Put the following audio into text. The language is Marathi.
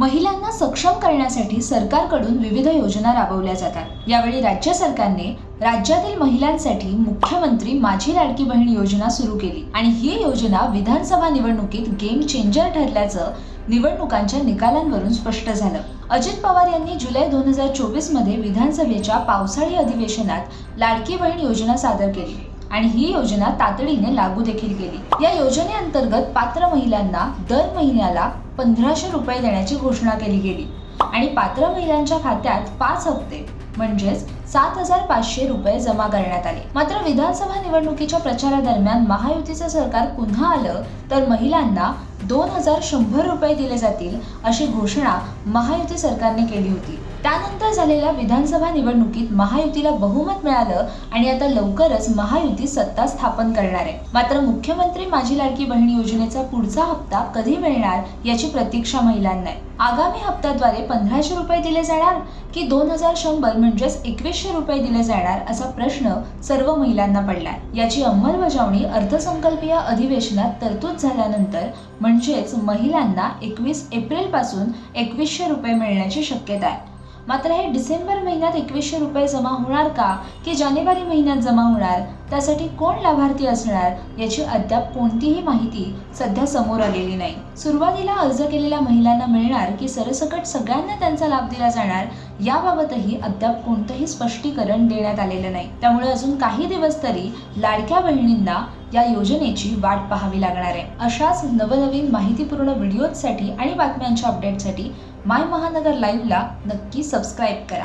महिलांना सक्षम करण्यासाठी सरकारकडून विविध योजना राबवल्या जातात। यावेळी राज्य सरकारने राज्यातील महिलांसाठी मुख्यमंत्री माझी लाडकी बहीण योजना सुरू केली आणि ही योजना विधानसभा निवडणुकीत गेम चेंजर ठरल्याचं निवडणुकांच्या निकालांवरून स्पष्ट झालं। अजित पवार यांनी जुलै 2024 मध्ये विधानसभेच्या पावसाळी अधिवेशनात लाडकी बहीण योजना सादर केली आणि ही योजना तातडीने लागू देखील केली। या योजनेअंतर्गत पात्र महिलांना दर महिन्याला 1500 रुपये देण्याची घोषणा केली गेली आणि पात्र महिलांच्या खात्यात 5 हप्ते म्हणजेच 7500 रुपये जमा करण्यात आले। मात्र विधानसभा निवडणुकीच्या प्रचारादरम्यान महायुतीचे सरकार पुन्हा आलं तर महिलांना 2100 रुपये दिले जातील अशी घोषणा महायुती सरकारने केली होती। त्यानंतर झालेल्या विधानसभा निवडणुकीत महायुतीला बहुमत मिळालं आणि आता लवकरच महायुती सत्ता स्थापन करणार आहे। मात्र मुख्यमंत्री माझी लाडकी बहीण योजनेचा पुढचा हप्ता कधी मिळणार याची प्रतीक्षा महिलांना आहे। आगामी हप्त्याद्वारे 1500 रुपये दिले जाणार की 2100 म्हणजेच 2100 रुपये दिले जाणार असा प्रश्न सर्व महिलांना पडलाय। याची अंमलबजावणी अर्थसंकल्पीय अधिवेशनात तरतूद झाल्यानंतर म्हणजेच महिलांना 21 एप्रिल पासून 2100 रुपये मिळण्याची शक्यता आहे। मात्र हे डिसेंबर महिन्यात 2100 रुपये जमा होणार का की जानेवारी महिन्यात जमा होणार, त्यासाठी कोण लाभार्थी असणार याची अद्याप कोणतीही माहिती सध्या समोर आलेली नाही। सुरुवातीला अर्ज केलेल्या महिलांना मिळणार की सरसकट सगळ्यांना त्यांचा लाभ दिला जाणार याबाबतही अद्याप कोणतेही स्पष्टीकरण देण्यात आलेलं नाही। त्यामुळे अजून काही दिवस तरी लाडक्या बहिणींना या योजनेची वाट पाहावी लागणार आहे। अशाच नवनवीन माहितीपूर्ण व्हिडिओसाठी आणि बातम्यांच्या अपडेटसाठी माय महानगर लाईव्हला नक्की सबस्क्राईब करा।